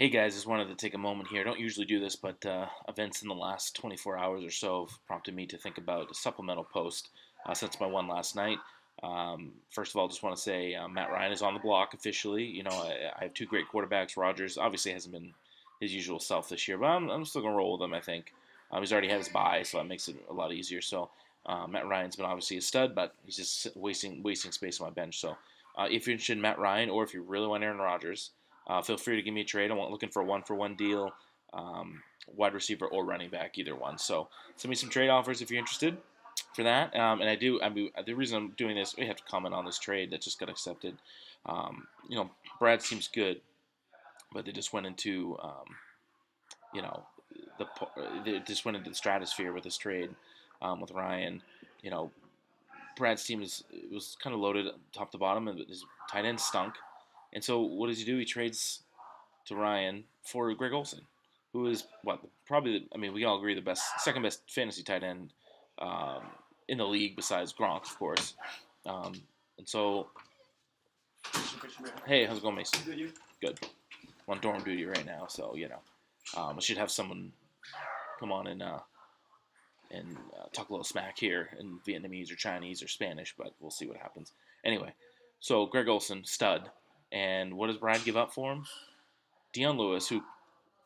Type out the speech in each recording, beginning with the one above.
Hey guys, just wanted to take a moment here. Don't usually do this, but events in the last 24 hours or so have prompted me to think about a supplemental post since my one last night. First of all, just want to say Matt Ryan is on the block officially. I have two great quarterbacks. Rodgers obviously hasn't been his usual self this year, but I'm still going to roll with him, I think. He's already had his bye, so that makes it a lot easier. So Matt Ryan's been obviously a stud, but he's just wasting space on my bench. So if you're interested in Matt Ryan, or if you really want Aaron Rodgers, feel free to give me a trade. I'm looking for a one-for-one deal, wide receiver or running back, either one. So send me some trade offers if you're interested for that. And I do. I mean, the reason I'm doing this, we have to comment on this trade that just got accepted. Um, you know, Brad seems good, but they just went into, you know, the they just went into the stratosphere with this trade with Ryan. You know, Brad's team was kind of loaded top to bottom, and his tight end stunk. And so what does he do? He trades to Ryan for Greg Olsen, who is probably I mean we can all agree the second best fantasy tight end um, in the league besides Gronk, of course. Um, and so, hey, how's it going, Mason? Good. I'm on dorm duty right now, so I should have someone come on and talk a little smack here in Vietnamese or Chinese or Spanish, but we'll see what happens. Anyway, so Greg Olsen, stud, and what does Brad give up for him? Dion Lewis, who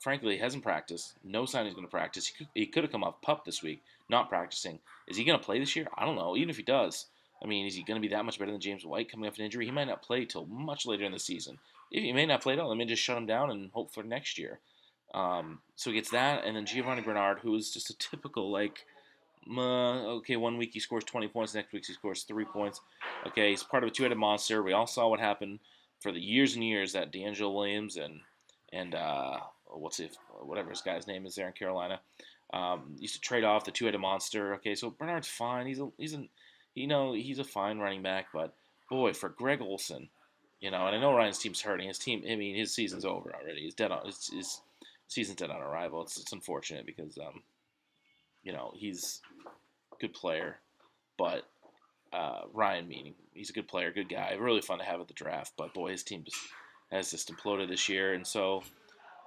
frankly hasn't practiced, no sign he's going to practice. He could have come off pup this week, not practicing. Is he going to play this year? I don't know. Even if he does, I mean, is he going to be that much better than James White coming off an injury? He might not play till much later in the season. If he may not play at all, I mean, just shut him down and hope for next year. So he gets that, and then Giovanni Bernard, who is just a typical okay, 1 week he scores 20 points, next week he scores 3 points. Okay, he's part of a two-headed monster. We all saw what happened for the years and years that D'Angelo Williams and whatever his guy's name is there in Carolina used to trade off the two-headed monster. Okay, so Bernard's fine. He's a fine running back, but boy, for Greg Olsen, and I know Ryan's team's hurting. His team, I mean, his season's over already. He's dead on his season's dead on arrival. It's unfortunate because he's a good player, but Ryan meaning he's a good player, good guy, really fun to have at the draft. But boy, his team has just imploded this year, and so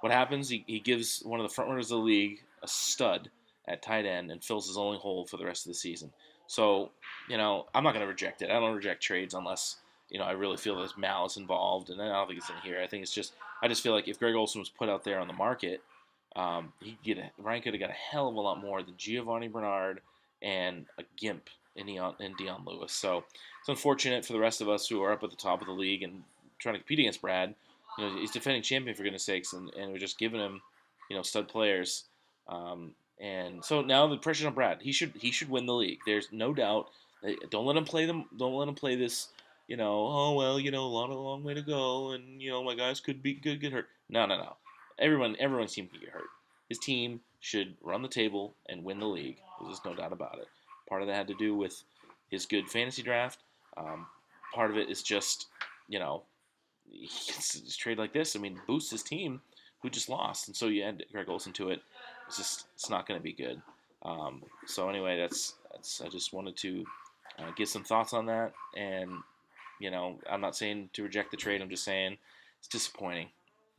what happens? He gives one of the front runners of the league a stud at tight end and fills his only hole for the rest of the season. So, I'm not going to reject it. I don't reject trades unless, I really feel there's malice involved, and I don't think it's in here. I just feel like if Greg Olsen was put out there on the market, Ryan could have got a hell of a lot more than Giovanni Bernard and a gimp in Dion Lewis. So it's unfortunate for the rest of us who are up at the top of the league and trying to compete against Brad. He's defending champion for goodness sakes, and we're just giving him, stud players. And so now the pressure's on Brad. He should win the league. There's no doubt. Don't let him play them. Don't let him play this. Oh well, a long way to go, and my guys could get hurt. No, no, no. Everyone's team can get hurt. His team should run the table and win the league. There's no doubt about it. Part of that had to do with his good fantasy draft. Part of it is just, he gets a trade like this. I mean, boosts his team who just lost, and so you add Greg Olsen to it. It's not going to be good. So anyway, that's I just wanted to give some thoughts on that, and I'm not saying to reject the trade. I'm just saying it's disappointing.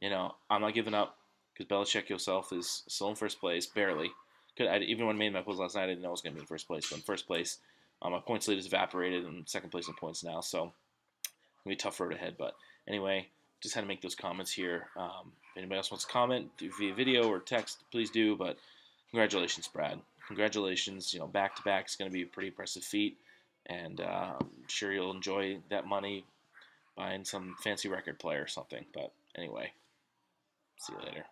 I'm not giving up because Belichick himself is still in first place, barely. Even when I made my polls last night, I didn't know I was going to be in first place. But in first place, my points lead has evaporated, and second place in points now. So it's going to be a tough road ahead. But anyway, just had to make those comments here. If anybody else wants to comment via video or text, please do. But congratulations, Brad. Congratulations. Back to back is going to be a pretty impressive feat, and I'm sure you'll enjoy that money buying some fancy record player or something. But anyway, see you later.